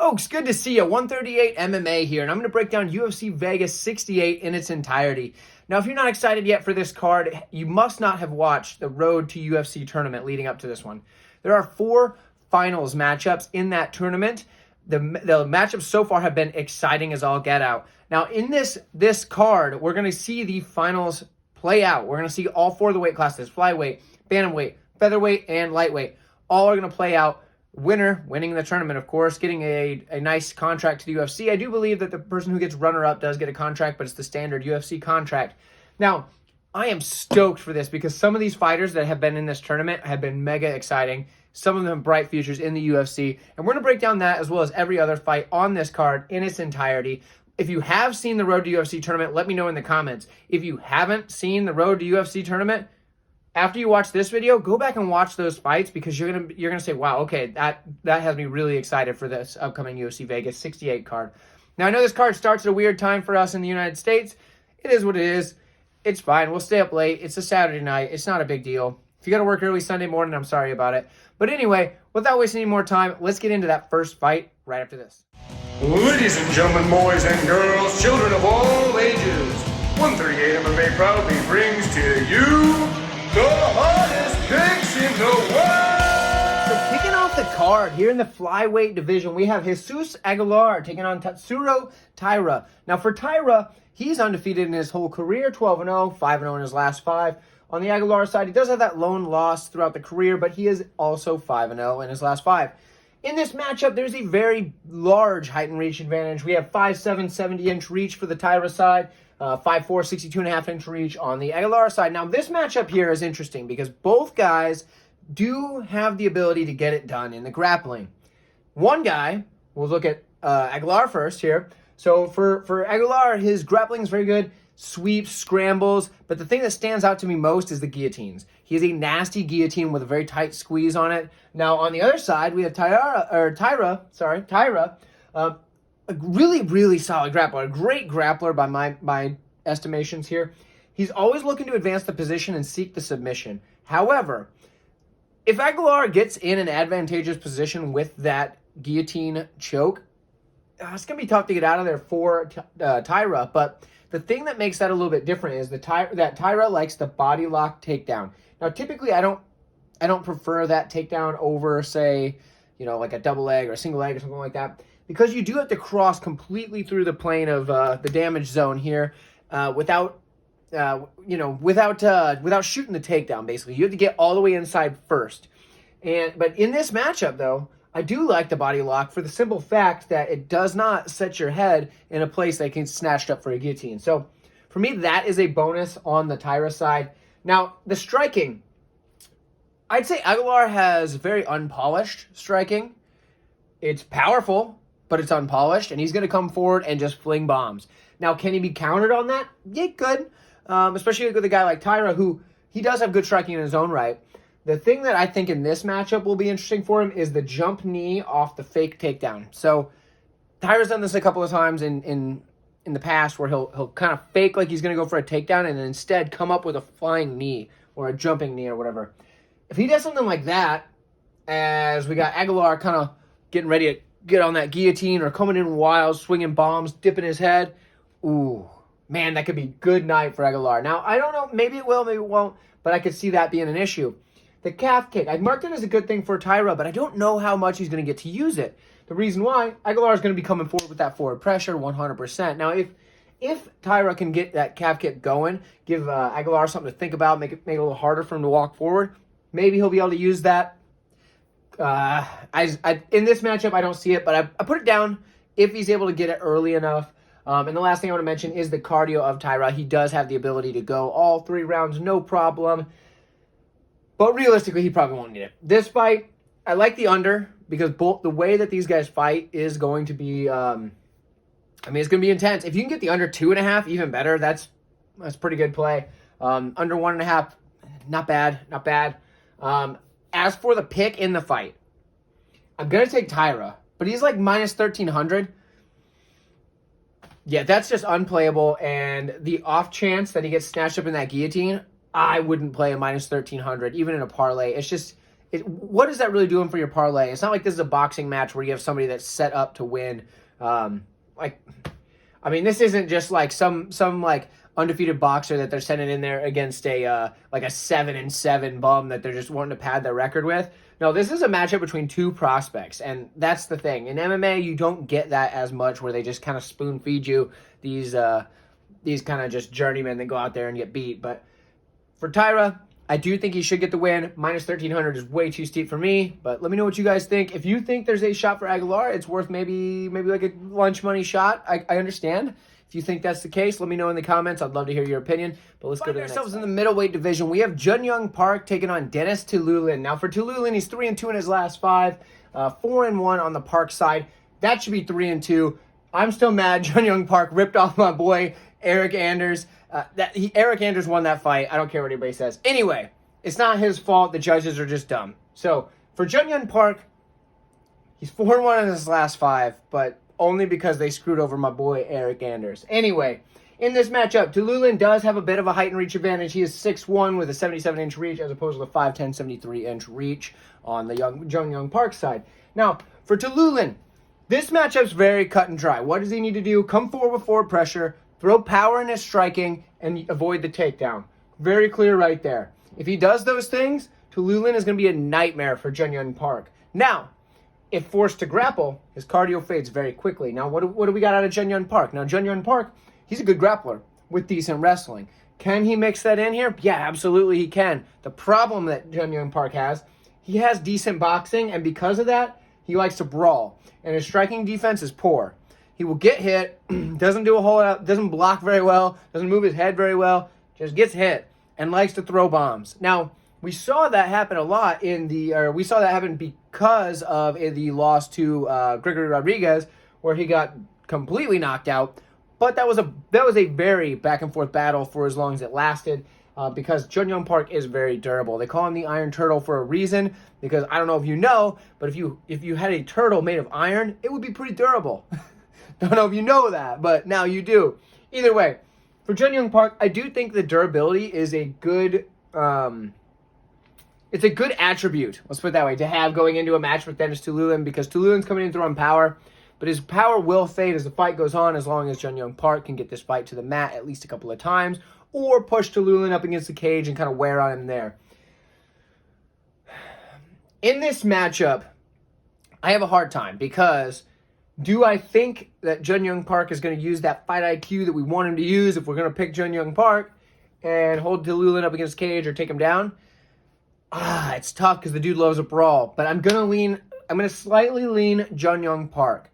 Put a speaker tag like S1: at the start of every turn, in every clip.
S1: Folks, good to see you. 138 MMA here, and I'm going to break down UFC Vegas 68 in its entirety. Now, if you're not excited yet for this card, you must not have watched the Road to UFC tournament leading up to this one. There are 4 finals matchups in that tournament. The matchups so far have been exciting as all get out. Now, in this card, we're going to see the finals play out. We're going to see all 4 of the weight classes, flyweight, bantamweight, featherweight, and lightweight. All are going to play out. Winner, winning the tournament, of course, getting a nice contract to the UFC. I do believe that the person who gets runner-up does get a contract, but it's the standard UFC contract. Now, I am stoked for this because some of these fighters that have been in this tournament have been mega exciting. Some of them bright futures in the UFC. And we're going to break down that as well as every other fight on this card in its entirety. If you have seen the Road to UFC tournament, let me know in the comments. If you haven't seen the Road to UFC tournament, after you watch this video, go back and watch those fights because you're gonna say, wow, okay, that has me really excited for this upcoming UFC Vegas 68 card. Now, I know this card starts at a weird time for us in the United States. It is what it is. It's fine. We'll stay up late. It's a Saturday night. It's not a big deal. If you got to work early Sunday morning, I'm sorry about it. But anyway, without wasting any more time, let's get into that first fight right after this.
S2: Ladies and gentlemen, boys and girls, children of all ages, 138 MMA proudly brings to you the hottest picks in the world!
S1: So kicking off the card here in the flyweight division, we have Jesus Aguilar taking on Tatsuro Taira. Now for Taira, he's undefeated in his whole career, 12-0, 5-0 in his last 5. On the Aguilar side, he does have that lone loss throughout the career, but he is also 5-0 in his last 5. In this matchup, there's a very large height and reach advantage. We have 5'7", 70-inch reach for the Taira side, 5'4", 62.5-inch reach on the Aguilar side. Now, this matchup here is interesting because both guys do have the ability to get it done in the grappling. One guy, we'll look at Aguilar first here. So for Aguilar, his grappling is very good. Sweeps, scrambles, but the thing that stands out to me most is the guillotines. He has a nasty guillotine with a very tight squeeze on it. Now, on the other side, we have Tyra, a really, really solid grappler, a great grappler by my estimations here. He's always looking to advance the position and seek the submission. However, if Aguilar gets in an advantageous position with that guillotine choke, it's going to be tough to get out of there for Tyra, but the thing that makes that a little bit different is that Tyra likes the body lock takedown. Now, typically, I don't prefer that takedown over, say, like a double leg or a single leg or something like that, because you do have to cross completely through the plane of the damage zone here without shooting the takedown. Basically, you have to get all the way inside first. But in this matchup, though, I do like the body lock for the simple fact that it does not set your head in a place that can be snatched up for a guillotine. So for me, that is a bonus on the Tyra side. Now, the striking, I'd say Aguilar has very unpolished striking. It's powerful, but it's unpolished, and he's going to come forward and just fling bombs. Now, can he be countered on that? Yeah, good. Especially with a guy like Tyra, who he does have good striking in his own right. The thing that I think in this matchup will be interesting for him is the jump knee off the fake takedown. So Tyra's done this a couple of times in the past where he'll kind of fake like he's going to go for a takedown and then instead come up with a flying knee or a jumping knee or whatever. If he does something like that, as we got Aguilar kind of getting ready to get on that guillotine or coming in wild, swinging bombs, dipping his head, ooh, man, that could be a good night for Aguilar. Now, I don't know, maybe it will, maybe it won't, but I could see that being an issue. The calf kick, I marked it as a good thing for Tyra, but I don't know how much he's going to get to use it. The reason why, Aguilar is going to be coming forward with that forward pressure 100%. Now, if Tyra can get that calf kick going, give Aguilar something to think about, make it a little harder for him to walk forward, maybe he'll be able to use that. In this matchup, I don't see it, but I put it down if he's able to get it early enough. And the last thing I want to mention is the cardio of Tyra. He does have the ability to go all 3 rounds, no problem. But realistically, he probably won't need it. This fight, I like the under because the way that these guys fight is going to be, it's going to be intense. If you can get the under 2.5, even better. That's pretty good play. Under 1.5, not bad. As for the pick in the fight, I'm going to take Tyra, but he's like minus 1,300. Yeah, that's just unplayable. And the off chance that he gets snatched up in that guillotine, I wouldn't play a minus 1,300, even in a parlay. It's what is that really doing for your parlay? It's not like this is a boxing match where you have somebody that's set up to win. This isn't just like some like undefeated boxer that they're sending in there against a 7-7 bum that they're just wanting to pad their record with. No, this is a matchup between two prospects, and that's the thing. In MMA, you don't get that as much where they just kind of spoon feed you these kind of just journeymen that go out there and get beat. But for Taira, I do think he should get the win. Minus 1,300 is way too steep for me, but let me know what you guys think. If you think there's a shot for Aguilar, it's worth maybe like a lunch money shot. I understand. If you think that's the case, let me know in the comments. I'd love to hear your opinion. But let's go to ourselves in the middleweight division. We have Jeong Yeong Park taking on Denis Tiuliulin. Now for Tiuliulin, he's 3-2 in his last 5, 4-1 on the Park side. That should be 3-2. I'm still mad. Jeong Yeong Park ripped off my boy Eric Anders. Eric Anders won that fight. I don't care what anybody says. Anyway, it's not his fault. The judges are just dumb. So for Jeong Yeong Park, he's 4-1 in his last 5, but only because they screwed over my boy Eric Anders. Anyway, in this matchup, Tiuliulin does have a bit of a height and reach advantage. He is 6'1 with a 77-inch reach as opposed to the 5'10", 73-inch reach on the Jeong Yeong Park side. Now, for Tiuliulin, this matchup's very cut and dry. What does he need to do? Come forward with forward pressure, throw power in his striking, and avoid the takedown. Very clear right there. If he does those things, Tiuliulin is going to be a nightmare for Jeong Yeong Park. Now, if forced to grapple, his cardio fades very quickly. Now, what do we got out of Jeong Yeong Park? Now, Jeong Yeong Park, he's a good grappler with decent wrestling. Can he mix that in here? Yeah, absolutely he can. The problem that Jeong Yeong Park has, he has decent boxing, and because of that, he likes to brawl. And his striking defense is poor. He will get hit, doesn't do a whole lot, doesn't block very well, doesn't move his head very well, just gets hit, and likes to throw bombs. Now, we saw that happen a lot we saw that happen because of the loss to Gregory Rodriguez, where he got completely knocked out. But that was a very back and forth battle for as long as it lasted, because Jeong Yeong Park is very durable. They call him the Iron Turtle for a reason, because I don't know if you know, but if you had a turtle made of iron, it would be pretty durable. Don't know if you know that, but now you do. Either way, for Jeong Yeong Park, I do think the durability is a good. It's a good attribute, let's put it that way, to have going into a match with Denis Tiuliulin, because Tiuliulin's coming in throwing power, but his power will fade as the fight goes on, as long as Jeong Yeong Park can get this fight to the mat at least a couple of times, or push Tiuliulin up against the cage and kind of wear on him there. In this matchup, I have a hard time, because do I think that Jeong Yeong Park is going to use that fight IQ that we want him to use if we're going to pick Jeong Yeong Park and hold Tiuliulin up against the cage or take him down? It's tough because the dude loves a brawl, but I'm going to slightly lean Jeong Yeong Park.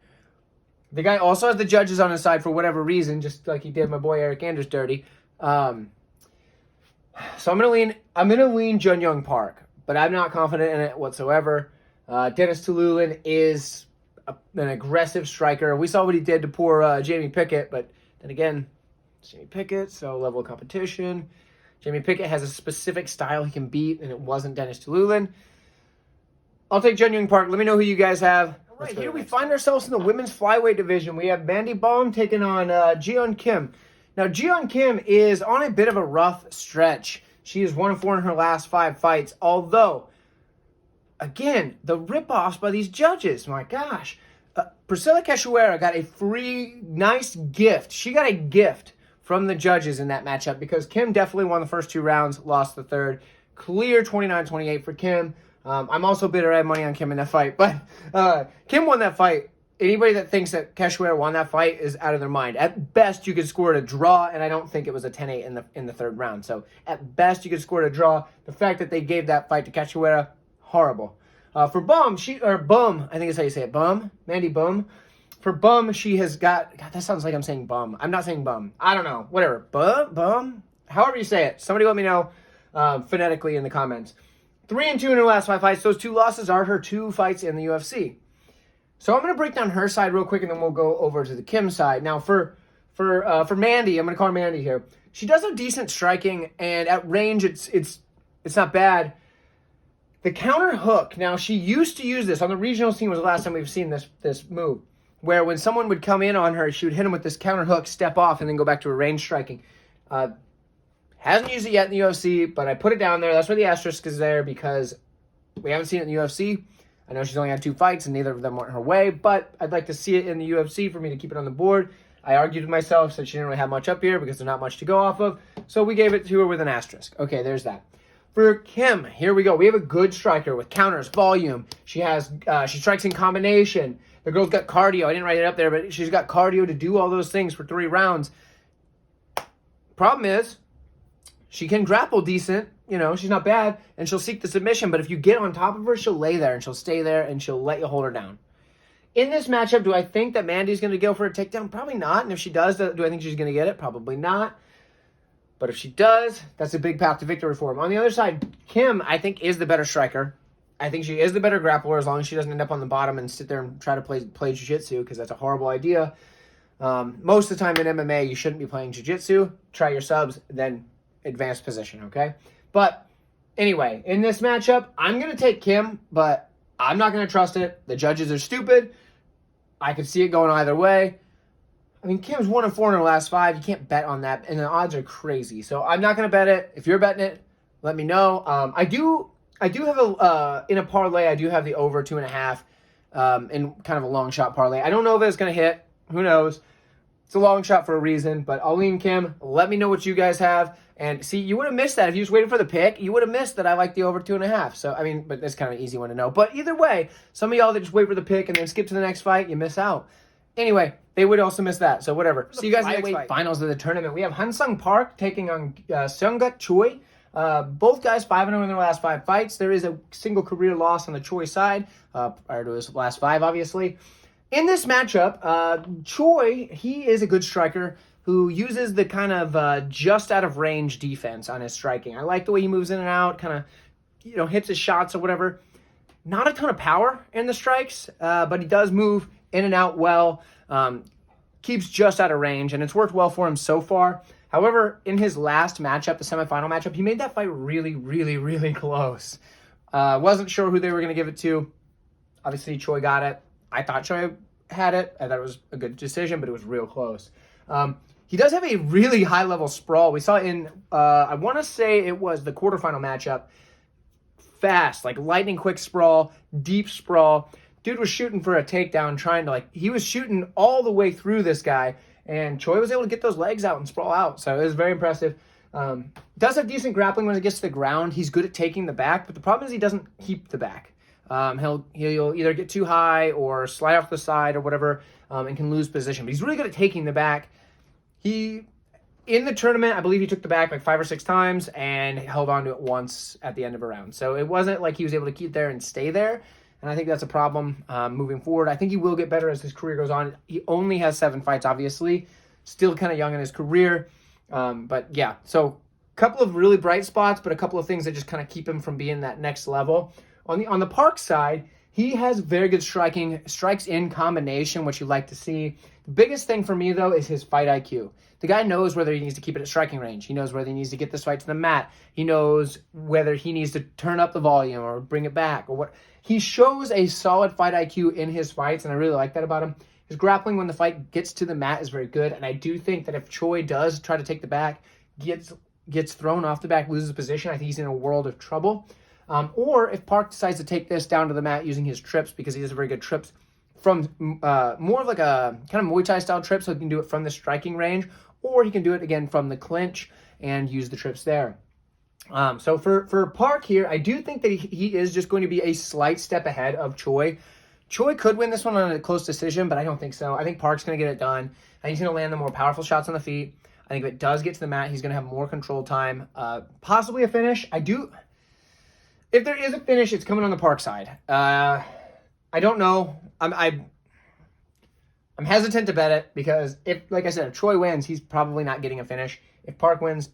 S1: The guy also has the judges on his side for whatever reason, just like he did my boy Eric Anders dirty. So I'm going to lean Jeong Yeong Park, but I'm not confident in it whatsoever. Denis Tiuliulin is an aggressive striker. We saw what he did to poor Jamie Pickett, but then again, it's Jamie Pickett, so level of competition. Jamie Pickett has a specific style he can beat, and it wasn't Denis Tiuliulin. I'll take Jeong Yeong Park. Let me know who you guys have. All right, here we find ourselves in the women's flyweight division. We have Mandy Bohm taking on Jeon Kim. Now, Jeon Kim is on a bit of a rough stretch. She is 1-4 in her last 5 fights, although, again, the rip-offs by these judges, my gosh. Priscilla Cachoeira got a free, nice gift. She got a gift from the judges in that matchup, because Kim definitely won the first 2 rounds, lost the third. Clear 29-28 for Kim. I'm also bitter. I had money on Kim in that fight, but Kim won that fight. Anybody that thinks that Cachoeira won that fight is out of their mind. At best, you could score it a draw, and I don't think it was a 10-8 in the third round. So at best, you could score it a draw. The fact that they gave that fight to Cachoeira, horrible. For Bohm, Bohm, I think is how you say it, Bohm, Mandy Bohm. For Bohm, she has got, God, that sounds like I'm saying bum. I'm not saying bum. I don't know. Whatever. Bum? However you say it. Somebody let me know phonetically in the comments. 3-2 in her last 5 fights. Those 2 losses are her 2 fights in the UFC. So I'm going to break down her side real quick, and then we'll go over to the Kim side. Now, for Mandy, I'm going to call her Mandy here. She does have decent striking, and at range, it's not bad. The counter hook. Now, she used to use this on the regional scene. Was the last time we've seen this move, where when someone would come in on her, she would hit him with this counter hook, step off, and then go back to her range striking. Hasn't used it yet in the UFC, but I put it down there. That's where the asterisk is there, because We haven't seen it in the UFC. I know she's only had 2 fights, and neither of them went her way, but I'd like to see it in the UFC for me to keep it on the board. I argued with myself, said she didn't really have much up here because there's not much to go off of, so we gave it to her with an asterisk. Okay, there's that. For Kim, here we go. We have a good striker with counters, volume. She strikes in combination. The girl's got cardio. I didn't write it up there, but she's got cardio to do all those things for 3 rounds. Problem is, she can grapple decent. You know, she's not bad, and she'll seek the submission. But if you get on top of her, she'll lay there, and she'll stay there, and she'll let you hold her down. In this matchup, do I think that Mandy's going to go for a takedown? Probably not. And if she does, do I think she's going to get it? Probably not. But if she does, that's a big path to victory for him. On the other side, Kim, I think, is the better striker. I think she is the better grappler as long as she doesn't end up on the bottom and sit there and try to play jiu-jitsu, because that's a horrible idea. Most of the time in MMA, you shouldn't be playing jiu-jitsu. Try your subs, then advanced position, okay? But anyway, in this matchup, I'm going to take Kim, but I'm not going to trust it. The judges are stupid. I could see it going either way. I mean, Kim's 1-4 in her last 5. You can't bet on that, and the odds are crazy. So I'm not going to bet it. If you're betting it, let me know. I do have in a parlay, I do have the over 2.5 in kind of a long shot parlay. I don't know if it's going to hit. Who knows? It's a long shot for a reason, but I'll lean Kim. Let me know what you guys have. And see, you would have missed that. If you just waited for the pick, you would have missed that I like the over 2.5. So, I mean, but that's kind of an easy one to know. But either way, some of y'all that just wait for the pick and then skip to the next fight, you miss out. Anyway, they would also miss that. So, whatever. See you guys in the next fight. Finals of the tournament. We have Hyun Park taking on Seung Choi. Both guys 5-0 in their last 5 fights. There is a single career loss on the Choi side, prior to his last 5, obviously. In this matchup, Choi, he is a good striker who uses the kind of just out of range defense on his striking. I like the way he moves in and out, kind of, hits his shots or whatever. Not a ton of power in the strikes, but he does move in and out well, keeps just out of range, and it's worked well for him so far. However, in his last matchup, the semifinal matchup, he made that fight really, really, really close. Wasn't sure who they were going to give it to. Obviously, Choi got it. I thought Choi had it. I thought it was a good decision, but it was real close. He does have a really high-level sprawl. We saw in, I want to say it was the quarterfinal matchup. Fast, like lightning-quick sprawl, deep sprawl. Dude was shooting for a takedown, he was shooting all the way through this guy, and Choi was able to get those legs out and sprawl out. So it was very impressive. Does have decent grappling when it gets to the ground. He's good at taking the back, but the problem is he doesn't keep the back. He'll either get too high or slide off the side or whatever, and can lose position. But he's really good at taking the back. In the tournament, I believe he took the back like 5 or 6 times and held on to it once at the end of a round. So it wasn't like he was able to keep there and stay there. And I think that's a problem moving forward. I think he will get better as his career goes on. He only has 7 fights, obviously. Still kind of young in his career. But yeah, so a couple of really bright spots, but a couple of things that just kind of keep him from being that next level. On the Park side, he has very good striking, strikes in combination, which you like to see. The biggest thing for me, though, is his fight IQ. The guy knows whether he needs to keep it at striking range. He knows whether he needs to get this fight to the mat. He knows whether he needs to turn up the volume or bring it back or what. He shows a solid fight IQ in his fights, and I really like that about him. His grappling when the fight gets to the mat is very good, and I do think that if Choi does try to take the back, gets thrown off the back, loses position, I think he's in a world of trouble. Or if Park decides to take this down to the mat using his trips, because he has a very good trips from more of like a kind of Muay Thai style trip, so he can do it from the striking range, or he can do it again from the clinch and use the trips there. So for Park here, I do think that he is just going to be a slight step ahead of Choi. Choi could win this one on a close decision, but I don't think so. I think Park's going to get it done. I think he's going to land the more powerful shots on the feet. I think if it does get to the mat, he's going to have more control time. Possibly a finish. If there is a finish, it's coming on the Park side. I don't know. I'm hesitant to bet it because like I said, if Choi wins, he's probably not getting a finish. If Park wins,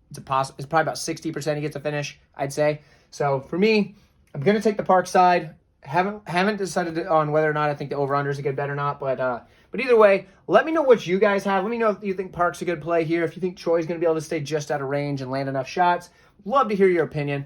S1: it's probably about 60% he gets a finish, I'd say. So for me, I'm gonna take the Park side. Haven't decided on whether or not I think the over/under is a good bet or not, but either way, let me know what you guys have. Let me know if you think Park's a good play here. If you think Choi's gonna be able to stay just out of range and land enough shots, love to hear your opinion.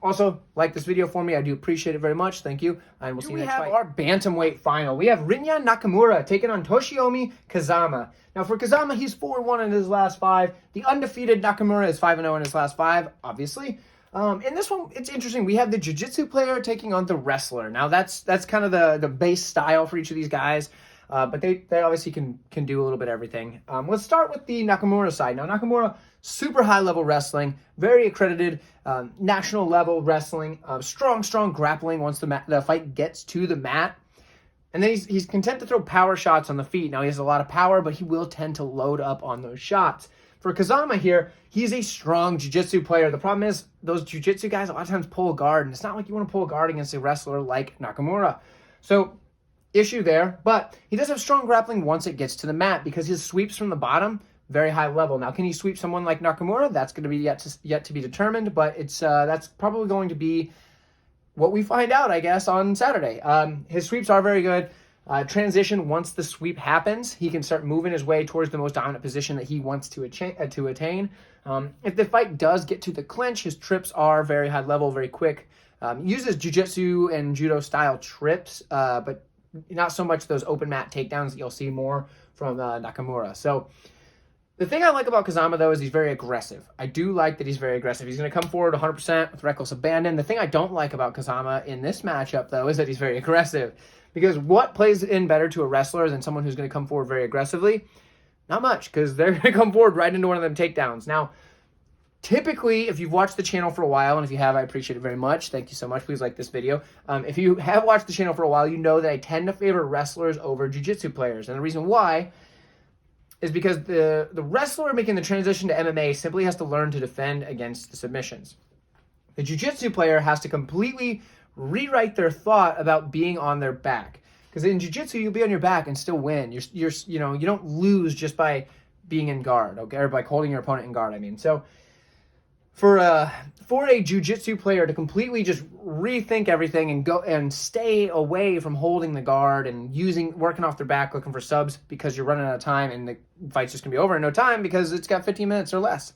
S1: Also, like this video for me. I do appreciate it very much. Thank you. And we'll see you next fight. We have our bantamweight final. We have Rinya Nakamura taking on Toshiomi Kazama. Now, for Kazama, he's 4-1 in his last 5. The undefeated Nakamura is 5-0 in his last 5, obviously. In this one, it's interesting. We have the jiu-jitsu player taking on the wrestler. Now, that's kind of the base style for each of these guys, but they obviously can do a little bit of everything. Let's start with the Nakamura side. Now, Nakamura, super high-level wrestling, very accredited, national-level wrestling, strong grappling once the fight gets to the mat. And then he's content to throw power shots on the feet. Now, he has a lot of power, but he will tend to load up on those shots. For Kazama here, he's a strong jiu-jitsu player. The problem is those jiu-jitsu guys a lot of times pull a guard, and it's not like you want to pull a guard against a wrestler like Nakamura. So, issue there, but he does have strong grappling once it gets to the mat because his sweeps from the bottom, very high level. Now, can he sweep someone like Nakamura? That's going to be yet to be determined, but it's that's probably going to be what we find out, I guess, on Saturday. His sweeps are very good. Transition, once the sweep happens, he can start moving his way towards the most dominant position that he wants to attain. If the fight does get to the clinch, his trips are very high level, very quick. Uses jiu-jitsu and judo style trips, but not so much those open mat takedowns that you'll see more from Nakamura. So the thing I like about Kazama, though, is he's very aggressive. I do like that he's very aggressive. He's going to come forward 100% with reckless abandon. The thing I don't like about Kazama in this matchup, though, is that he's very aggressive. Because what plays in better to a wrestler than someone who's going to come forward very aggressively? Not much, because they're going to come forward right into one of them takedowns. Now, typically, if you've watched the channel for a while, and if you have, I appreciate it very much. Thank you so much. Please like this video. If you have watched the channel for a while, you know that I tend to favor wrestlers over jiu-jitsu players. And the reason why is because the wrestler making the transition to MMA simply has to learn to defend against the submissions. The jiu-jitsu player has to completely rewrite their thought about being on their back. Because in jiu-jitsu, you'll be on your back and still win. You don't lose just by being in guard, okay, or by holding your opponent in guard, I mean. So for a jiu-jitsu player to completely just rethink everything and go and stay away from holding the guard and working off their back, looking for subs because you're running out of time and the fight's just gonna be over in no time because it's got 15 minutes or less.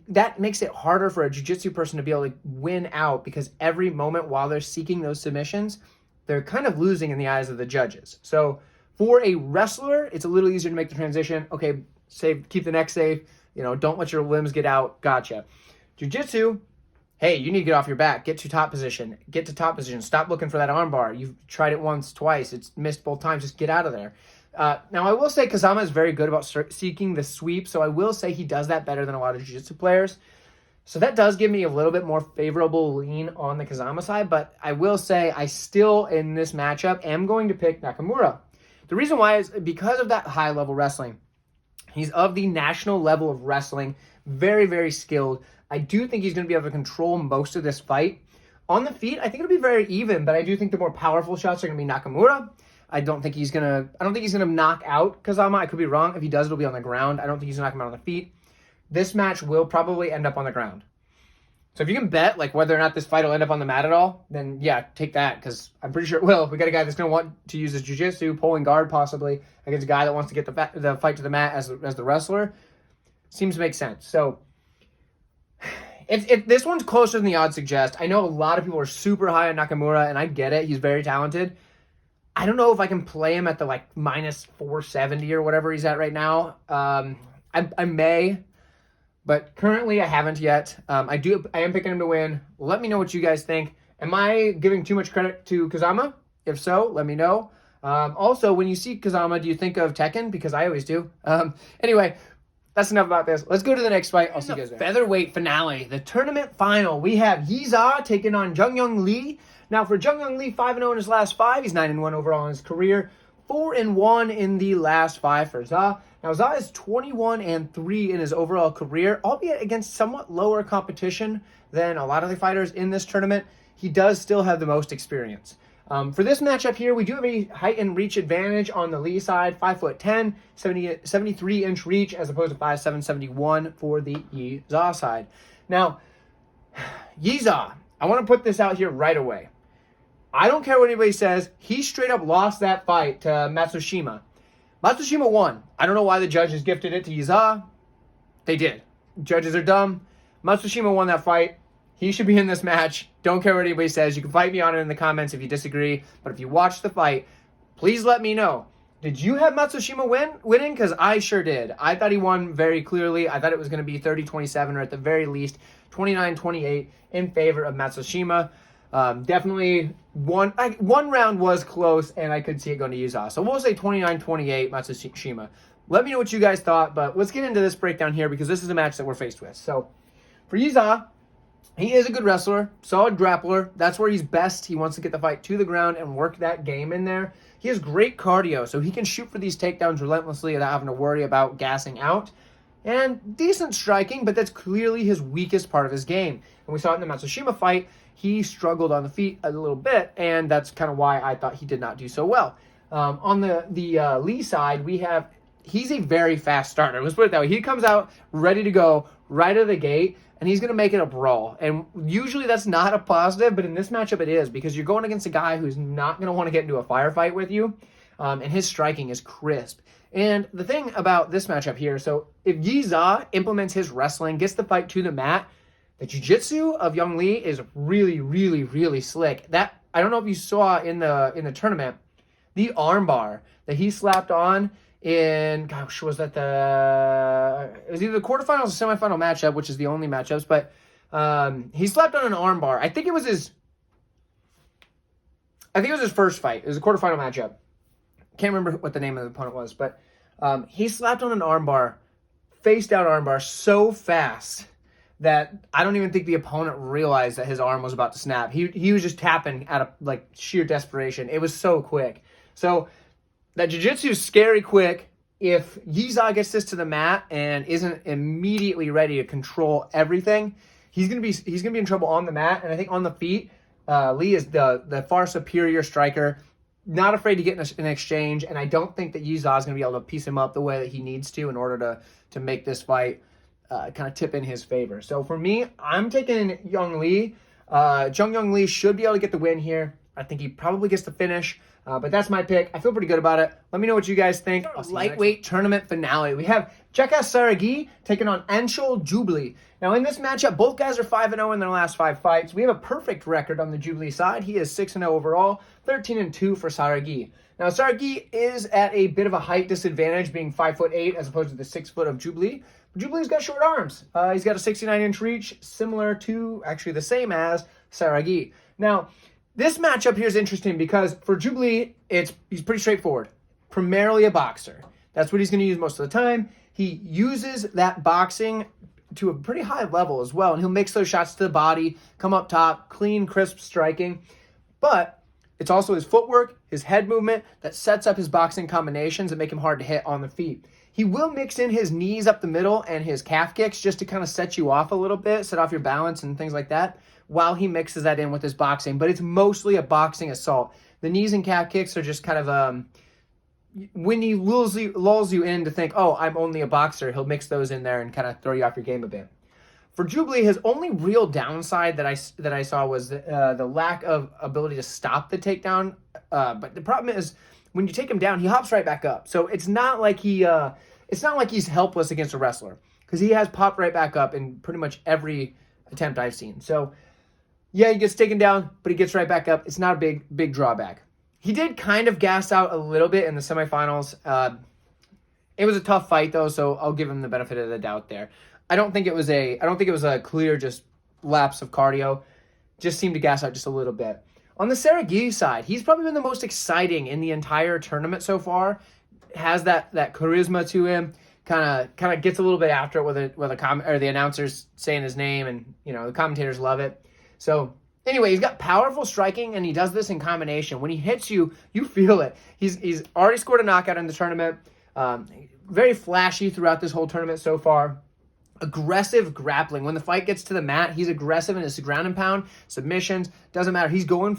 S1: That makes it harder for a jiu-jitsu person to be able to win out because every moment while they're seeking those submissions, they're kind of losing in the eyes of the judges. So for a wrestler, it's a little easier to make the transition. Okay, keep the neck safe. Don't let your limbs get out. Gotcha. Jiu-jitsu, hey, you need to get off your back. Get to top position. Get to top position. Stop looking for that armbar. You've tried it once, twice. It's missed both times. Just get out of there. Now, I will say Kazama is very good about seeking the sweep, so I will say he does that better than a lot of jiu-jitsu players. So that does give me a little bit more favorable lean on the Kazama side, but I will say I still, in this matchup, am going to pick Nakamura. The reason why is because of that high-level wrestling. He's of the national level of wrestling, very, very skilled. I do think he's going to be able to control most of this fight. On the feet, I think it'll be very even, but I do think the more powerful shots are going to be Nakamura. I don't think he's gonna knock out Kazama. I could be wrong. If he does, it'll be on the ground. I don't think he's gonna knock him out on the feet. This match will probably end up on the ground. So if you can bet whether or not this fight will end up on the mat at all, then yeah, take that because I'm pretty sure it will. We got a guy that's gonna want to use his jiu-jitsu, pulling guard possibly against a guy that wants to get the fight to the mat as the wrestler. Seems to make sense. So this one's closer than the odds suggest. I know a lot of people are super high on Nakamura, and I get it. He's very talented. I don't know if I can play him at the minus 470 or whatever he's at right now. I may, but currently I haven't yet. I am picking him to win. Let me know what you guys think. Am I giving too much credit to Kazama? If so, let me know. Also, when you see Kazama, do you think of Tekken? Because I always do. Anyway, that's enough about this. Let's go to the next fight. I'll see you guys there. Featherweight finale, the tournament final. We have Zha taking on Jeong Yeong Lee. Now, for Jeong Yeong Lee, 5-0 in his last 5. He's 9-1 overall in his career. 4-1 in the last 5 for Zha. Now, Zha is 21-3 in his overall career, albeit against somewhat lower competition than a lot of the fighters in this tournament. He does still have the most experience. For this matchup here, we do have a height and reach advantage on the Lee side. 5'10", 73-inch reach, as opposed to 5'7", 71 for the Zha side. Now, Zha, I want to put this out here right away. I don't care what anybody says. He straight up lost that fight to Matsushima. Matsushima won. I don't know why the judges gifted it to Zha. They did. Judges are dumb. Matsushima won that fight. He should be in this match. Don't care what anybody says. You can fight me on it in the comments if you disagree. But if you watch the fight, please let me know. Did you have Matsushima winning? Because I sure did. I thought he won very clearly. I thought it was going to be 30-27 or at the very least 29-28 in favor of Matsushima. Definitely one round was close, and I could see it going to Yusa. So we'll say 29-28 Matsushima. Let me know what you guys thought, but let's get into this breakdown here because this is a match that we're faced with. So for Yusa, he is a good wrestler, solid grappler. That's where he's best. He wants to get the fight to the ground and work that game in there. He has great cardio, so he can shoot for these takedowns relentlessly without having to worry about gassing out. And decent striking, but that's clearly his weakest part of his game. And we saw it in the Matsushima fight. He struggled on the feet a little bit, and that's kind of why I thought he did not do so well. On the Lee side, he's a very fast starter. Let's put it that way. He comes out ready to go right out of the gate, and he's going to make it a brawl. And usually that's not a positive, but in this matchup it is, because you're going against a guy who's not going to want to get into a firefight with you, and his striking is crisp. And the thing about this matchup here, so if Yusa implements his wrestling, gets the fight to the mat, the jiu-jitsu of Yeong Lee is really, really, really slick. That, I don't know if you saw in the tournament, the armbar that he slapped on in, gosh, was that it was either the quarterfinals or semifinal matchup, which is the only matchups, but he slapped on an armbar. I think it was his first fight. It was a quarterfinal matchup. Can't remember what the name of the opponent was, but he slapped on an armbar, face down armbar, so fast that I don't even think the opponent realized that his arm was about to snap. He was just tapping out of like sheer desperation. It was so quick. So that jiu-jitsu is scary quick. If Yusa gets this to the mat and isn't immediately ready to control everything, he's gonna be in trouble on the mat. And I think on the feet, Lee is the far superior striker, not afraid to get in an exchange. And I don't think that Yusa is gonna be able to piece him up the way that he needs to in order to make this fight kind of tip in his favor. So for me, I'm taking Yeong Lee. Jeong Yeong Lee should be able to get the win here. I think he probably gets the finish. But that's my pick. I feel pretty good about it. Let me know what you guys think. Lightweight tournament finale. We have Jeka Saragih taking on Anshul Jubli. Now in this matchup, both guys are 5-0 in their last 5 fights. We have a perfect record on the Jubli side. He is 6-0 overall, 13-2 for Saragih. Now Saragih is at a bit of a height disadvantage, being 5'8" as opposed to the 6 foot of Jubli. Jubli's got short arms. He's got a 69-inch reach, similar to, actually the same as Saragih. Now, this matchup here is interesting because for Jubli, he's pretty straightforward. Primarily a boxer. That's what he's going to use most of the time. He uses that boxing to a pretty high level as well, and he'll mix those shots to the body, come up top, clean, crisp striking. But it's also his footwork, his head movement that sets up his boxing combinations that make him hard to hit on the feet. He will mix in his knees up the middle and his calf kicks just to kind of set you off a little bit, set off your balance and things like that, while he mixes that in with his boxing. But it's mostly a boxing assault. The knees and calf kicks are just kind of, when he lulls you in to think, oh, I'm only a boxer, he'll mix those in there and kind of throw you off your game a bit. For Jubli, his only real downside that I saw was the lack of ability to stop the takedown. But the problem is, when you take him down, he hops right back up. So it's not like he's helpless against a wrestler, because he has popped right back up in pretty much every attempt I've seen. So yeah, he gets taken down, but he gets right back up. It's not a big drawback. He did kind of gas out a little bit in the semifinals. It was a tough fight though, so I'll give him the benefit of the doubt there. I don't think it was a clear just lapse of cardio. Just seemed to gas out just a little bit. On the Saragih side, he's probably been the most exciting in the entire tournament so far. Has that charisma to him. Kind of gets a little bit after it with the announcers saying his name, and the commentators love it. So anyway, he's got powerful striking, and he does this in combination. When he hits you, you feel it. He's already scored a knockout in the tournament. Very flashy throughout this whole tournament so far. Aggressive grappling. When the fight gets to the mat, he's aggressive in his ground and pound, submissions, doesn't matter. He's going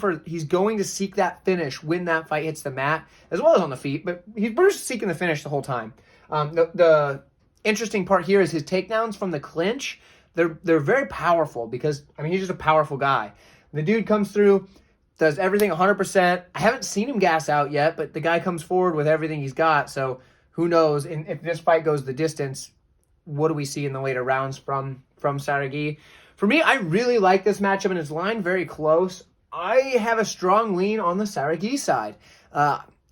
S1: to seek that finish when that fight hits the mat, as well as on the feet, but he's just seeking the finish the whole time. The interesting part here is his takedowns from the clinch. They're very powerful because, he's just a powerful guy. The dude comes through, does everything 100%. I haven't seen him gas out yet, but the guy comes forward with everything he's got, so who knows? And if this fight goes the distance, what do we see in the later rounds from Saragih? For me, I really like this matchup, and it's lined very close. I have a strong lean on the Saragih side.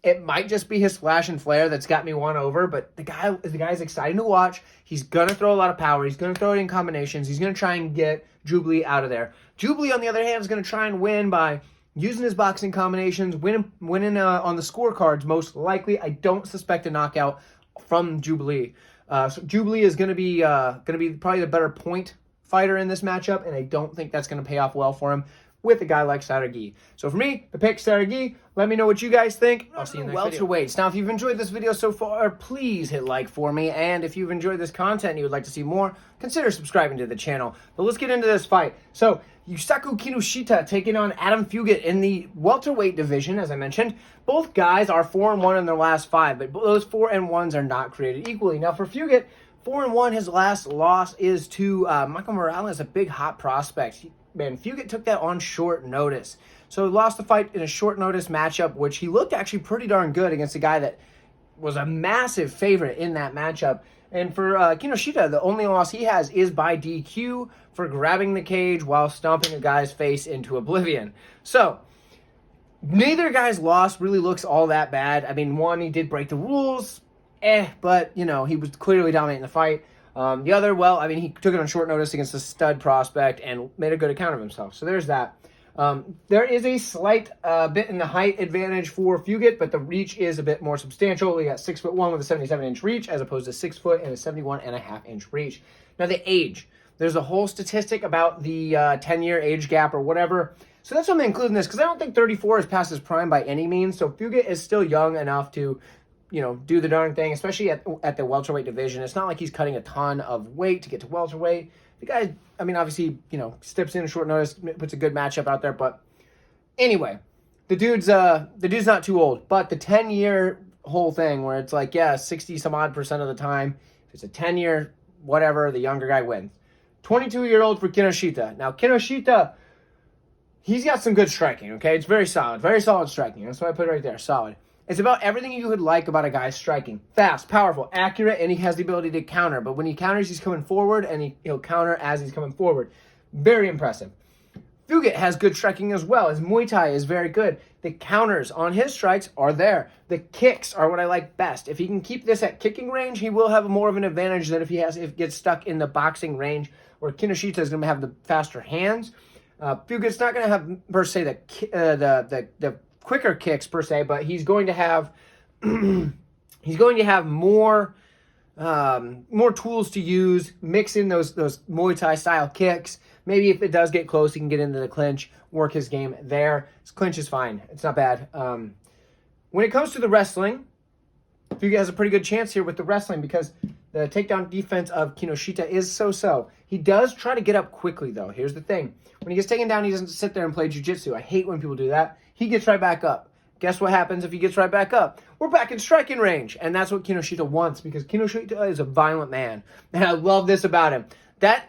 S1: It might just be his flash and flare that's got me won over, but the guy's exciting to watch. He's going to throw a lot of power. He's going to throw it in combinations. He's going to try and get Jubli out of there. Jubli, on the other hand, is going to try and win by using his boxing combinations, winning on the scorecards, most likely. I don't suspect a knockout from Jubli. So Jubli is going to be probably the better point fighter in this matchup, and I don't think that's going to pay off well for him with a guy like Saragih. So for me, the pick Saragih. Let me know what you guys think. I'll see you in the next video. Welterweights. Now, if you've enjoyed this video so far, please hit like for me. And if you've enjoyed this content and you would like to see more, consider subscribing to the channel. But let's get into this fight. So, Yusaku Kinoshita taking on Adam Fugitt in the welterweight division, as I mentioned. Both guys are 4-1 in their last 5, but those 4-1s are not created equally. Now, for Fugitt, 4-1, his last loss is to Michael Morales, a big hot prospect. Man, Fugitt took that on short notice. So he lost the fight in a short notice matchup, which he looked actually pretty darn good against a guy that was a massive favorite in that matchup. And for Kinoshita, the only loss he has is by DQ for grabbing the cage while stomping a guy's face into oblivion. So, neither guy's loss really looks all that bad. I mean, one, he did break the rules, but, you know, he was clearly dominating the fight. The other, well, I mean, he took it on short notice against a stud prospect and made a good account of himself. So there's that. There is a slight bit in the height advantage for Fugitt, but the reach is a bit more substantial. We got 6'1" with a 77-inch reach as opposed to 6 foot and a 71.5-inch reach. Now the age, there's a whole statistic about the 10-year age gap or whatever. So that's why I'm including this because I don't think 34 is past his prime by any means. So Fugitt is still young enough to, you know, do the darn thing, especially at the welterweight division. It's not like he's cutting a ton of weight to get to welterweight. The guy, I mean, obviously, you know, steps in a short notice, puts a good matchup out there. But anyway, the dude's not too old. But the 10-year whole thing where it's like, yeah, 60-some-odd% of the time, if it's a 10-year whatever, the younger guy wins. 22-year-old for Kinoshita. Now, Kinoshita, he's got some good striking, okay? It's very solid striking. That's why I put it right there, solid. It's about everything you would like about a guy's striking. Fast, powerful, accurate, and he has the ability to counter. But when he counters, he's coming forward, and he'll counter as he's coming forward. Very impressive. Fugitt has good striking as well. His Muay Thai is very good. The counters on his strikes are there. The kicks are what I like best. If he can keep this at kicking range, he will have more of an advantage than if he gets stuck in the boxing range, where Kinoshita is going to have the faster hands. Fugitt's not going to have, per se, the quicker kicks per se, but he's going to have more tools to use, mix in those Muay Thai style kicks. Maybe if it does get close, he can get into the clinch, work his game there. His clinch is fine. It's not bad. When it comes to the wrestling, Fugitt has a pretty good chance here with the wrestling because the takedown defense of Kinoshita is so-so. He does try to get up quickly, though. Here's the thing. When he gets taken down, he doesn't sit there and play jiu-jitsu. I hate when people do that. He gets right back up. Guess what happens if he gets right back up? We're back in striking range. And that's what Kinoshita wants because Kinoshita is a violent man. And I love this about him.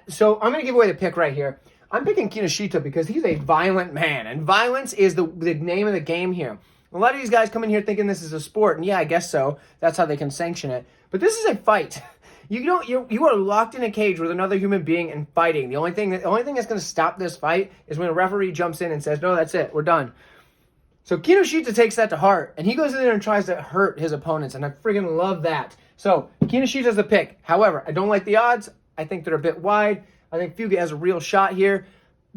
S1: So I'm going to give away the pick right here. I'm picking Kinoshita because he's a violent man. And violence is the name of the game here. A lot of these guys come in here thinking this is a sport. And yeah, I guess so. That's how they can sanction it. But this is a fight. You are locked in a cage with another human being and fighting. The only thing that's going to stop this fight is when a referee jumps in and says, no, that's it. We're done. So Kinoshita takes that to heart, and he goes in there and tries to hurt his opponents, and I friggin' love that. So Kinoshita's the pick. However, I don't like the odds. I think they're a bit wide. I think Fugitt has a real shot here.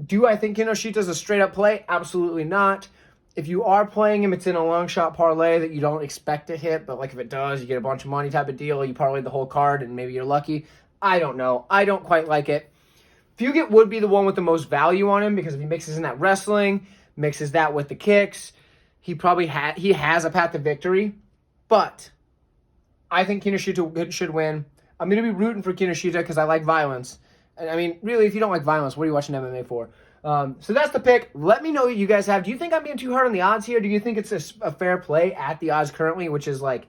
S1: Do I think Kinoshita's a straight-up play? Absolutely not. If you are playing him, it's in a long shot parlay that you don't expect to hit, but like if it does, you get a bunch of money type of deal. You parlay the whole card, and maybe you're lucky. I don't know. I don't quite like it. Fugitt would be the one with the most value on him because if he mixes in that wrestling, mixes that with the kicks, he has a path to victory. But I think Kinoshita should win. I'm going to be rooting for Kinoshita because I like violence. And I mean, really, if you don't like violence, what are you watching MMA for? So that's the pick. Let me know what you guys have. Do you think I'm being too hard on the odds here? Do you think it's a fair play at the odds currently, which is like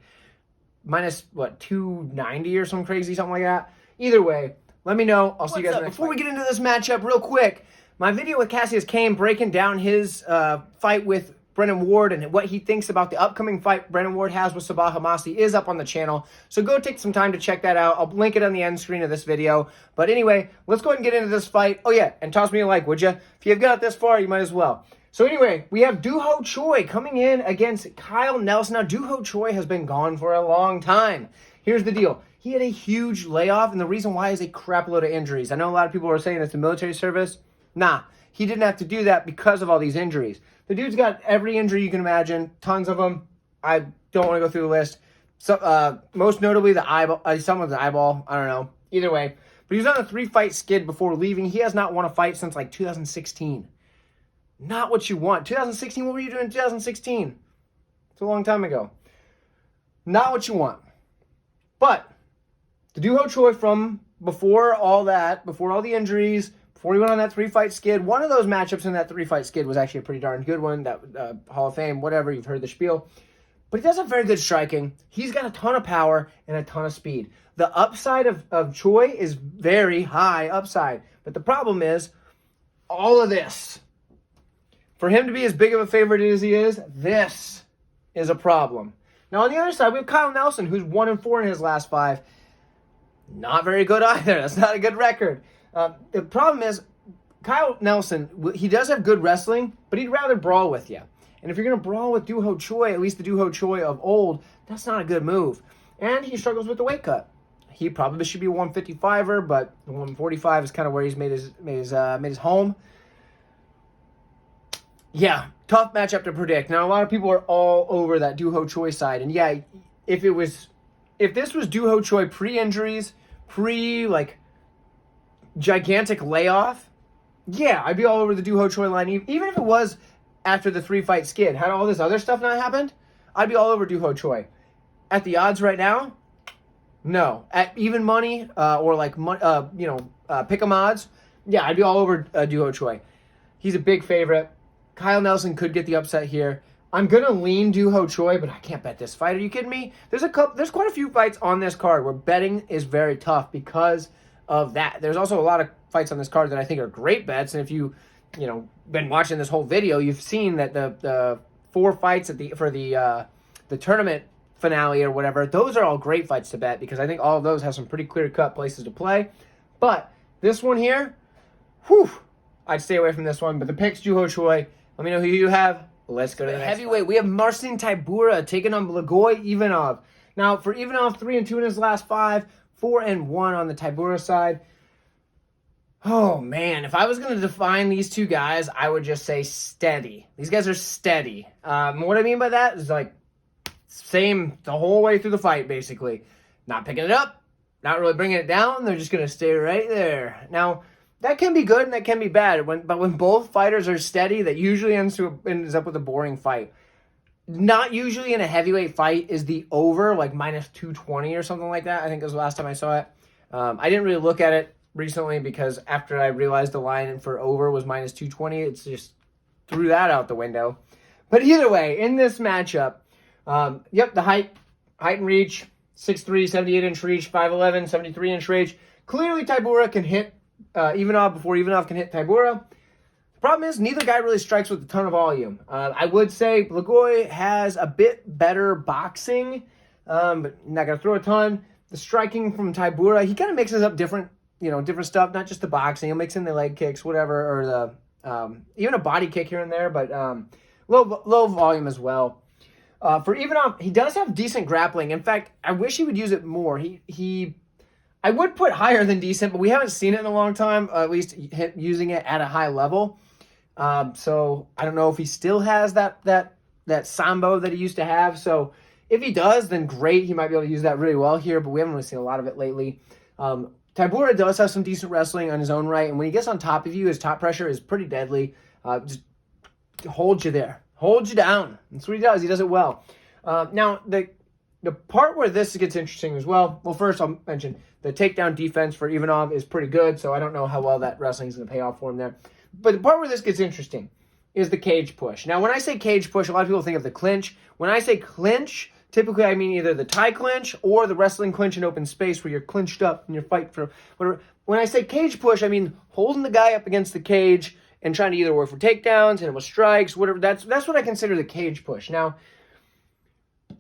S1: minus, 290 or something like that? Either way, let me know. I'll see you guys next time. Before we get into this matchup real quick, my video with Cassius Came breaking down his fight with Brennan Ward and what he thinks about the upcoming fight Brennan Ward has with Sabah Hamasi is up on the channel. So go take some time to check that out. I'll link it on the end screen of this video. But anyway, let's go ahead and get into this fight. Oh yeah, and toss me a like, would you? If you've got this far, you might as well. So anyway, we have Doo-Ho Choi coming in against Kyle Nelson. Now, Doo-Ho Choi has been gone for a long time. Here's the deal. He had a huge layoff, and the reason why is a crap load of injuries. I know a lot of people are saying it's the military service. Nah, he didn't have to do that because of all these injuries. The dude's got every injury you can imagine, tons of them. I don't want to go through the list. So, most notably, the eyeball, some of the eyeball. I don't know. Either way. But he was on a 3-fight skid before leaving. He has not won a fight since, like, 2016. Not what you want. 2016, what were you doing in 2016? It's a long time ago. Not what you want. But the Doo-Ho Choi from before all that, before all the injuries, before he went on that 3-fight skid, one of those matchups in that 3-fight skid was actually a pretty darn good one. That Hall of Fame, whatever, you've heard the spiel. But he does have very good striking. He's got a ton of power and a ton of speed. The upside of Choi is very high upside. But the problem is all of this. For him to be as big of a favorite as he is, this is a problem. Now, on the other side, we have Kyle Nelson, who's 1-4 in his last 5. Not very good either. That's not a good record. The problem is, Kyle Nelson, he does have good wrestling, but he'd rather brawl with you. And if you're going to brawl with Doo-Ho Choi, at least the Doo-Ho Choi of old, that's not a good move. And he struggles with the weight cut. He probably should be a 155er, but 145 is kind of where he's made his home. Yeah, tough matchup to predict. Now, a lot of people are all over that Doo-Ho Choi side. And yeah, if this was Doo-Ho Choi pre-injuries, gigantic layoff, yeah, I'd be all over the Doo-Ho Choi line. Even if it was after the 3-fight skid, had all this other stuff not happened, I'd be all over Doo-Ho Choi. At the odds right now, no. At even money, or pick 'em odds, yeah, I'd be all over Doo-Ho Choi. He's a big favorite. Kyle Nelson could get the upset here. I'm going to lean Doo-Ho Choi, but I can't bet this fight. Are you kidding me? There's quite a few fights on this card where betting is very tough because of that. There's also a lot of fights on this card that I think are great bets, and if you've been watching this whole video, you've seen that the 4 fights for the tournament finale or whatever, those are all great fights to bet because I think all of those have some pretty clear-cut places to play. But this one here, I'd stay away from this one. But the picks, Doo-Ho Choi. Let me know who you have. Let's go to the heavyweight. We have Marcin Tybura taking on Blagoy Ivanov. Now, for Ivanov, 3-2 in his last 5, 4-1 on the Tybura side. Oh, man. If I was going to define these two guys, I would just say steady. These guys are steady. What I mean by that is same the whole way through the fight, basically. Not picking it up, not really bringing it down. They're just going to stay right there. Now, that can be good and that can be bad. But when both fighters are steady, that usually ends up with a boring fight. Not usually in a heavyweight fight is the over, like minus 220 or something like that. I think that was the last time I saw it. I didn't really look at it recently because after I realized the line for over was minus 220, it's just threw that out the window. But either way, in this matchup, the height and reach, 6'3", 78-inch reach, 5'11", 73-inch reach. Clearly, Tybura can hit Ivanov before Ivanov can hit Tybura. The problem is neither guy really strikes with a ton of volume. I would say Blagoy has a bit better boxing, but not going to throw a ton. The striking from Tybura, he kind of mixes up different stuff, not just the boxing. He'll mix in the leg kicks, whatever, or the even a body kick here and there, but low volume as well. For Ivanov, he does have decent grappling. In fact, I wish he would use it more. I would put higher than decent, but we haven't seen it in a long time, at least using it at a high level. So I don't know if he still has that sambo that he used to have. So if he does, then great. He might be able to use that really well here, but we haven't really seen a lot of it lately. Tybura does have some decent wrestling on his own right, and when he gets on top of you, his top pressure is pretty deadly. Just holds you there. Holds you down. That's what he does. He does it well. Now, the part where this gets interesting as well, first I'll mention the takedown defense for Ivanov is pretty good, so I don't know how well that wrestling is going to pay off for him there. But the part where this gets interesting is the cage push. Now, when I say cage push, a lot of people think of the clinch. When I say clinch, typically I mean either the tie clinch or the wrestling clinch in open space where you're clinched up and you're fighting for whatever. When I say cage push, I mean holding the guy up against the cage and trying to either work for takedowns, hit him with strikes, whatever. That's what I consider the cage push. Now,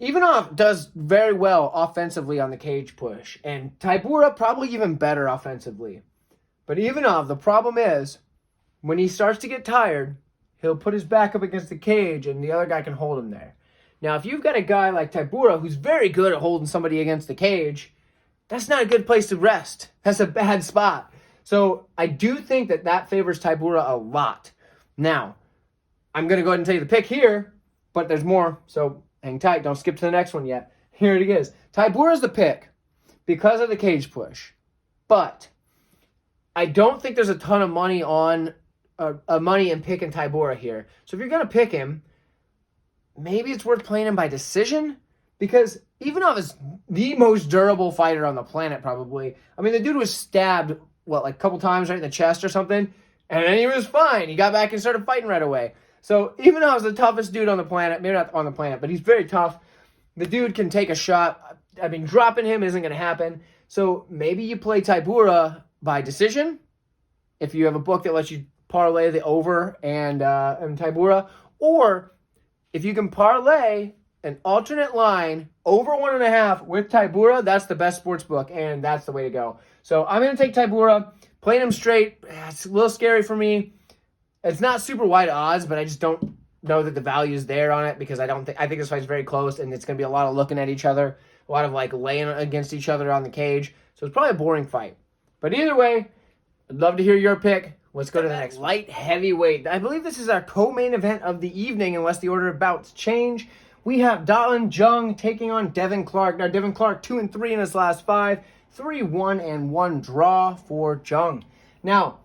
S1: Ivanov does very well offensively on the cage push, and Taira probably even better offensively. But Ivanov, the problem is, when he starts to get tired, he'll put his back up against the cage, and the other guy can hold him there. Now, if you've got a guy like Taira who's very good at holding somebody against the cage, that's not a good place to rest. That's a bad spot. So I do think that favors Taira a lot. Now, I'm going to go ahead and tell you the pick here, but there's more, so hang tight. Don't skip to the next one yet. Here it is. Taira's the pick because of the cage push. But I don't think there's a ton of money on money in picking Taira here. So if you're going to pick him, maybe it's worth playing him by decision, because Ivanov is the most durable fighter on the planet, probably. I mean, the dude was stabbed, like a couple times right in the chest or something, and then he was fine. He got back and started fighting right away. So Ivanov's the toughest dude on the planet. Maybe not on the planet, but he's very tough. The dude can take a shot. I mean, dropping him isn't going to happen. So maybe you play Taira by decision, if you have a book that lets you parlay the over and Taira, or if you can parlay an alternate line over 1.5 with Taira, that's the best sports book, and that's the way to go. So I'm going to take Taira, playing him straight. It's a little scary for me. It's not super wide odds, but I just don't know that the value is there on it, because I think this fight's very close, and it's going to be a lot of looking at each other, a lot of laying against each other on the cage. So it's probably a boring fight. But either way, I'd love to hear your pick. Let's go to the next light heavyweight. I believe this is our co-main event of the evening, unless the order of bouts change. We have Jung taking on Devin Clark. Now, Devin Clark 2-3 in his last 5, 3-1 and 1 draw for Jung. Now,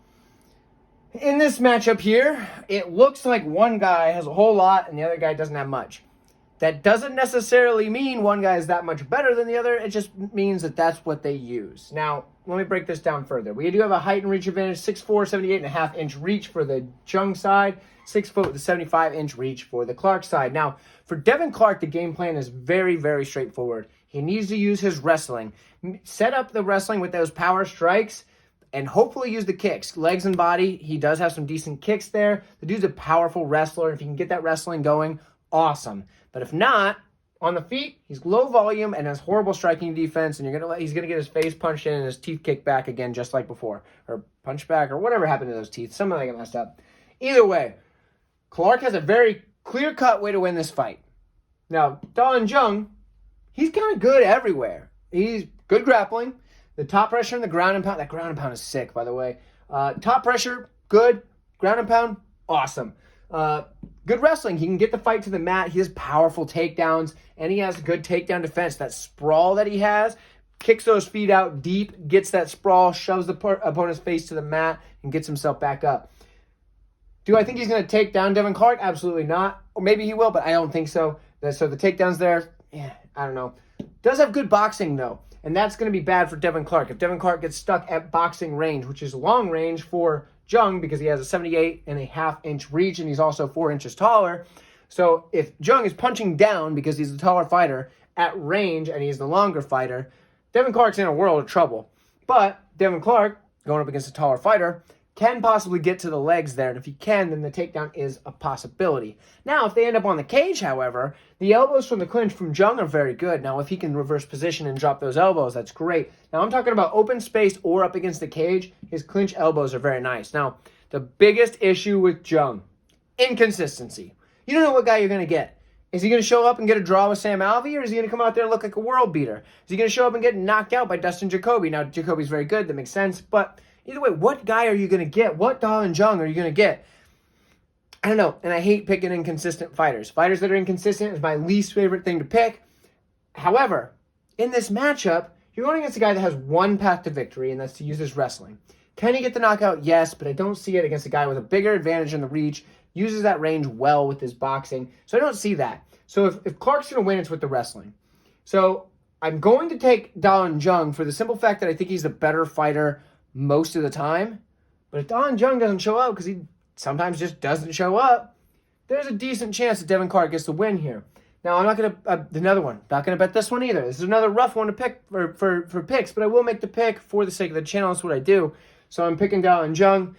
S1: in this matchup here, it looks like one guy has a whole lot and the other guy doesn't have much. That doesn't necessarily mean one guy is that much better than the other. It just means that that's what they use. Now, let me break this down further. We do have a height and reach advantage, 6'4", 78.5-inch reach for the Jung side, 6 foot with a 75-inch reach for the Clark side. Now, for Devin Clark, the game plan is very, very straightforward. He needs to use his wrestling. Set up the wrestling with those power strikes, and hopefully use the kicks. Legs and body, he does have some decent kicks there. The dude's a powerful wrestler. If he can get that wrestling going, awesome. But if not, on the feet, he's low volume and has horrible striking defense, and he's gonna get his face punched in and his teeth kicked back again, just like before, or punched back, or whatever happened to those teeth. Some of them get messed up. Either way, Clark has a very clear-cut way to win this fight. Now, Jung, he's kind of good everywhere. He's good grappling. The top pressure and the ground and pound. That ground and pound is sick, by the way. Top pressure, good. Ground and pound, awesome. Good wrestling. He can get the fight to the mat. He has powerful takedowns, and he has good takedown defense. That sprawl that he has, kicks those feet out deep, gets that sprawl, shoves the opponent's face to the mat, and gets himself back up. Do I think he's going to take down Devin Clark? Absolutely not. Or maybe he will, but I don't think so. So the takedown's there, I don't know. Does have good boxing, though, and that's going to be bad for Devin Clark. If Devin Clark gets stuck at boxing range, which is long range for Jung, because he has a 78.5-inch reach, and he's also 4 inches taller. So if Jung is punching down because he's the taller fighter at range and he's the longer fighter, Devin Clark's in a world of trouble. But Devin Clark, going up against a taller fighter, can possibly get to the legs there, and if he can, then the takedown is a possibility. Now, if they end up on the cage, however, the elbows from the clinch from Jung are very good. Now, if he can reverse position and drop those elbows, that's great. Now, I'm talking about open space or up against the cage. His clinch elbows are very nice. Now, the biggest issue with Jung, inconsistency. You don't know what guy you're going to get. Is he going to show up and get a draw with Sam Alvey, or is he going to come out there and look like a world beater? Is he going to show up and get knocked out by Dustin Jacoby? Now, Jacoby's very good. That makes sense, but either way, what guy are you going to get? What Jung are you going to get? I don't know, and I hate picking inconsistent fighters. Fighters that are inconsistent is my least favorite thing to pick. However, in this matchup, you're going against a guy that has one path to victory, and that's to use his wrestling. Can he get the knockout? Yes, but I don't see it against a guy with a bigger advantage in the reach, uses that range well with his boxing, so I don't see that. So if Clark's going to win, it's with the wrestling. So I'm going to take Jung for the simple fact that I think he's the better fighter most of the time. But if Jung doesn't show up, because he sometimes just doesn't show up, there's a decent chance that Devin Clark gets the win here. Now, I'm not going to, another one, not going to bet this one either. This is another rough one to pick for picks, but I will make the pick for the sake of the channel. That's what I do. So I'm picking Jung.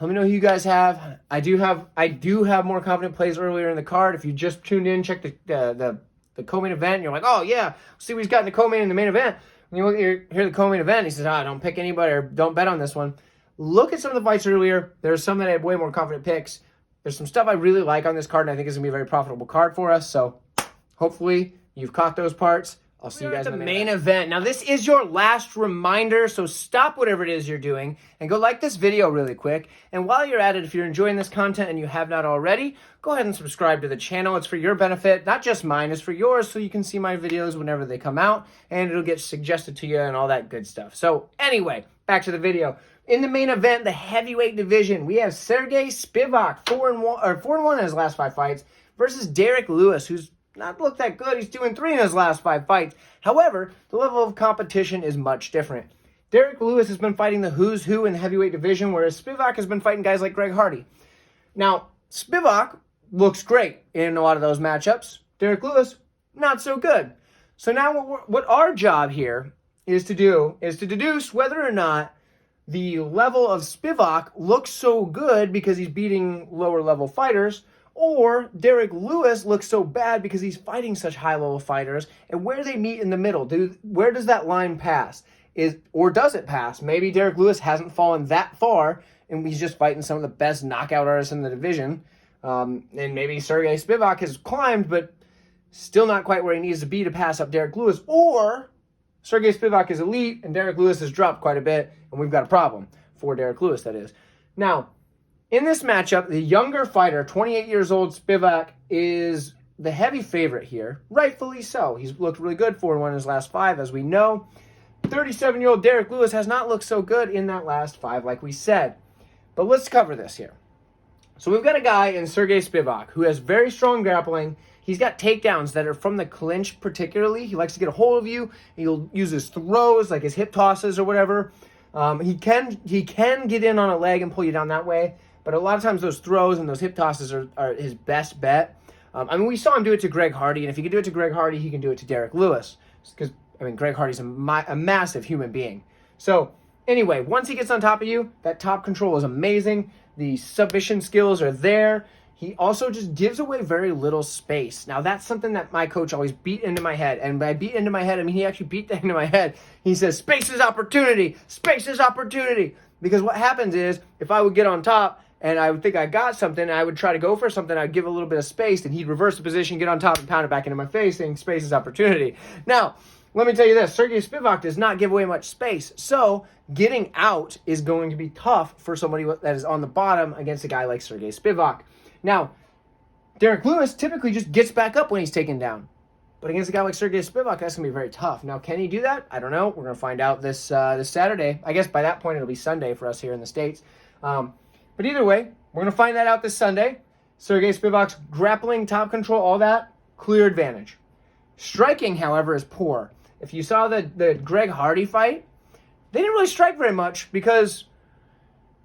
S1: Let me know who you guys have. I do have more confident plays earlier in the card. If you just tuned in, check the co-main event, and you're like, oh yeah, see what he's got in the co-main and the main event. When you look at hear the co-main event, he says, don't pick anybody or don't bet on this one. Look at some of the fights earlier. There's some that I have way more confident picks. There's some stuff I really like on this card, and I think it's going to be a very profitable card for us. So hopefully you've caught those parts. I'll see you guys in the main event. Now, this is your last reminder, so stop whatever it is you're doing and go like this video really quick. And while you're at it, if you're enjoying this content and you have not already, go ahead and subscribe to the channel. It's for your benefit, not just mine, it's for yours, so you can see my videos whenever they come out, and it'll get suggested to you and all that good stuff. So anyway, back to the video. In the main event, the heavyweight division, we have Sergey Spivac, 4-1 in his last 5 fights, versus Derrick Lewis, who's not looked that good. He's 2-3 in his last 5 fights. However, the level of competition is much different. Derrick Lewis has been fighting the who's who in the heavyweight division, whereas Spivac has been fighting guys like Greg Hardy. Now, Spivac looks great in a lot of those matchups. Derrick Lewis, not so good. So now what our job here is to do is to deduce whether or not the level of Spivac looks so good because he's beating lower level fighters, or Derrick Lewis looks so bad because he's fighting such high-level fighters, and where they meet in the middle. Where does that line pass? Or does it pass? Maybe Derrick Lewis hasn't fallen that far, and he's just fighting some of the best knockout artists in the division. And maybe Sergey Spivac has climbed, but still not quite where he needs to be to pass up Derrick Lewis. Or Sergey Spivac is elite, and Derrick Lewis has dropped quite a bit, and we've got a problem for Derrick Lewis, that is. Now, in this matchup, the younger fighter, 28 years old, Spivac, is the heavy favorite here. Rightfully so. He's looked really good, 4-1 in his last 5, as we know. 37-year-old Derrick Lewis has not looked so good in that last 5, like we said. But let's cover this here. So we've got a guy in Sergey Spivac who has very strong grappling. He's got takedowns that are from the clinch particularly. He likes to get a hold of you. He'll use his throws, like his hip tosses or whatever. He can get in on a leg and pull you down that way. But a lot of times those throws and those hip tosses are his best bet. We saw him do it to Greg Hardy, and if he can do it to Greg Hardy, he can do it to Derrick Lewis. Because, Greg Hardy's a massive human being. So, anyway, once he gets on top of you, that top control is amazing. The submission skills are there. He also just gives away very little space. Now, that's something that my coach always beat into my head. And by beat into my head, he actually beat that into my head. He says, space is opportunity. Space is opportunity. Because what happens is, if I would get on top, and I would think I got something, I would try to go for something, I'd give a little bit of space, and he'd reverse the position, get on top, and pound it back into my face, saying space is opportunity. Now, let me tell you this, Sergey Spivac does not give away much space, so getting out is going to be tough for somebody that is on the bottom against a guy like Sergey Spivac. Now, Derrick Lewis typically just gets back up when he's taken down, but against a guy like Sergey Spivac, that's going to be very tough. Now, can he do that? I don't know. We're going to find out this Saturday. I guess by that point, it'll be Sunday for us here in the States. But either way, we're going to find that out this Sunday. Sergey Spivac's grappling, top control, all that, clear advantage. Striking, however, is poor. If you saw the Greg Hardy fight, they didn't really strike very much because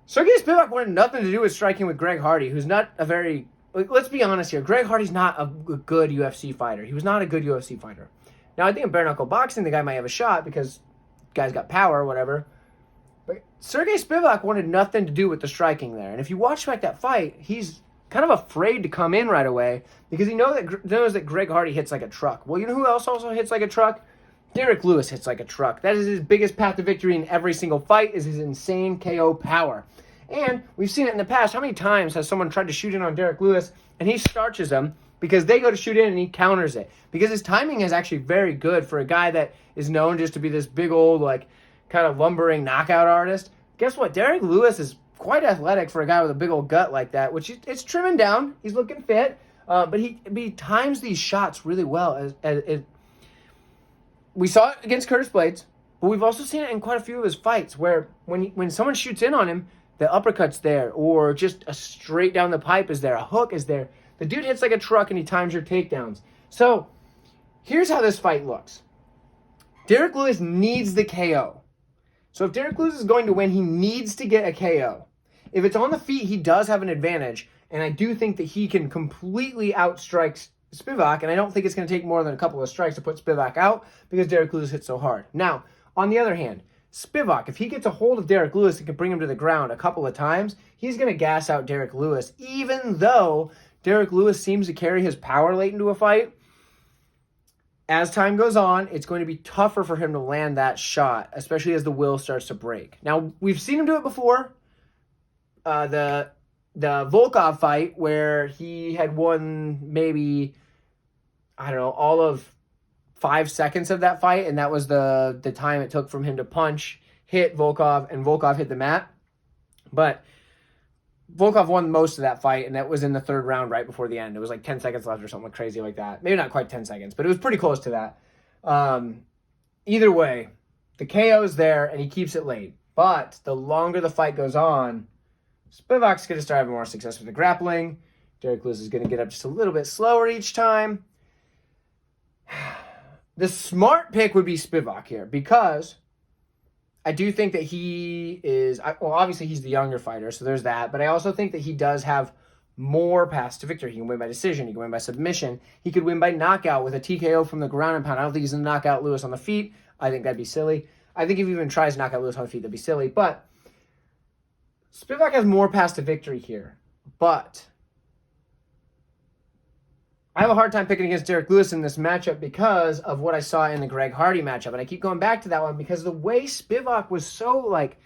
S1: Sergey Spivac wanted nothing to do with striking with Greg Hardy, who's not a very... Let's be honest here. Greg Hardy's not a good UFC fighter. He was not a good UFC fighter. Now, I think in bare-knuckle boxing, the guy might have a shot because the guy's got power or whatever. But Sergey Spivac wanted nothing to do with the striking there. And if you watch back that fight, he's kind of afraid to come in right away because he knows that Greg Hardy hits like a truck. Well, you know who else also hits like a truck? Derrick Lewis hits like a truck. That is his biggest path to victory in every single fight, is his insane KO power. And we've seen it in the past. How many times has someone tried to shoot in on Derrick Lewis and he starches them because they go to shoot in and he counters it? Because his timing is actually very good for a guy that is known just to be this big old, kind of lumbering knockout artist. Guess what? Derrick Lewis is quite athletic for a guy with a big old gut like that, which it's trimming down. He's looking fit, but he times these shots really well. We saw it against Curtis Blades, but we've also seen it in quite a few of his fights where when someone shoots in on him, the uppercut's there, or just a straight down the pipe is there, a hook is there. The dude hits like a truck and he times your takedowns. So here's how this fight looks. Derrick Lewis needs the KO. So if Derrick Lewis is going to win, he needs to get a KO. If it's on the feet, he does have an advantage, and I do think that he can completely outstrike Spivac, and I don't think it's going to take more than a couple of strikes to put Spivac out because Derrick Lewis hits so hard. Now, on the other hand, Spivac, if he gets a hold of Derrick Lewis and can bring him to the ground a couple of times, he's going to gas out Derrick Lewis, even though Derrick Lewis seems to carry his power late into a fight. As time goes on, it's going to be tougher for him to land that shot, especially as the will starts to break. Now, we've seen him do it before. The Volkov fight where he had won maybe, I don't know, all of 5 seconds of that fight, and that was the time it took from him to punch, hit Volkov, and Volkov hit the mat. But Volkov won most of that fight, and that was in the third round right before the end. It was like 10 seconds left or something crazy like that. Maybe not quite 10 seconds, but it was pretty close to that. Either way, the KO is there, and he keeps it late. But the longer the fight goes on, Spivac's going to start having more success with the grappling. Derrick Lewis is going to get up just a little bit slower each time. The smart pick would be Spivac here because I do think that he is, well, obviously he's the younger fighter, so there's that. But I also think that he does have more paths to victory. He can win by decision. He can win by submission. He could win by knockout with a TKO from the ground and pound. I don't think he's going to knock out Lewis on the feet. I think that'd be silly. I think if he even tries to knock out Lewis on the feet, that'd be silly. But Spivac has more paths to victory here. But I have a hard time picking against Derrick Lewis in this matchup because of what I saw in the Greg Hardy matchup. And I keep going back to that one because the way Spivac was so like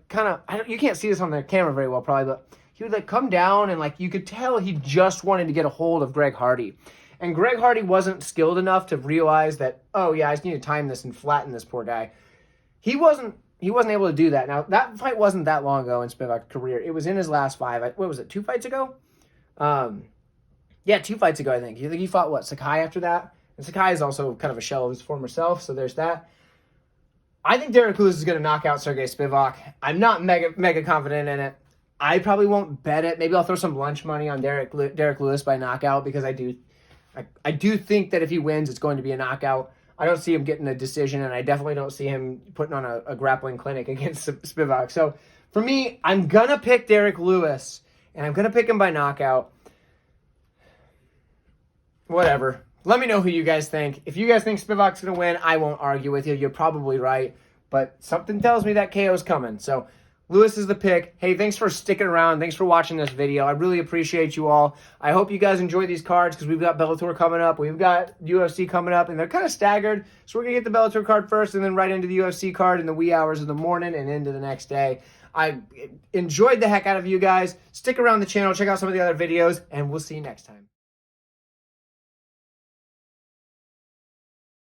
S1: kind of, you can't see this on the camera very well probably, but he would like come down and like you could tell he just wanted to get a hold of Greg Hardy. And Greg Hardy wasn't skilled enough to realize that, oh yeah, I just need to time this and flatten this poor guy. He wasn't able to do that. Now, that fight wasn't that long ago in Spivac's career. It was in his last 5. What was it, 2 fights ago? Yeah, 2 fights ago, I think. You think he fought, what, Sakai after that? And Sakai is also kind of a shell of his former self, so there's that. I think Derrick Lewis is going to knock out Sergey Spivac. I'm not mega confident in it. I probably won't bet it. Maybe I'll throw some lunch money on Derrick Lewis by knockout because I do think that if he wins, it's going to be a knockout. I don't see him getting a decision, and I definitely don't see him putting on a grappling clinic against Spivac. So for me, I'm going to pick Derrick Lewis, and I'm going to pick him by knockout. Whatever. Let me know who you guys think. If you guys think Spivac's going to win, I won't argue with you. You're probably right. But something tells me that KO is coming. So Lewis is the pick. Hey, thanks for sticking around. Thanks for watching this video. I really appreciate you all. I hope you guys enjoy these cards because we've got Bellator coming up. We've got UFC coming up, and they're kind of staggered. So we're going to get the Bellator card first and then right into the UFC card in the wee hours of the morning and into the next day. I enjoyed the heck out of you guys. Stick around the channel. Check out some of the other videos, and we'll see you next time.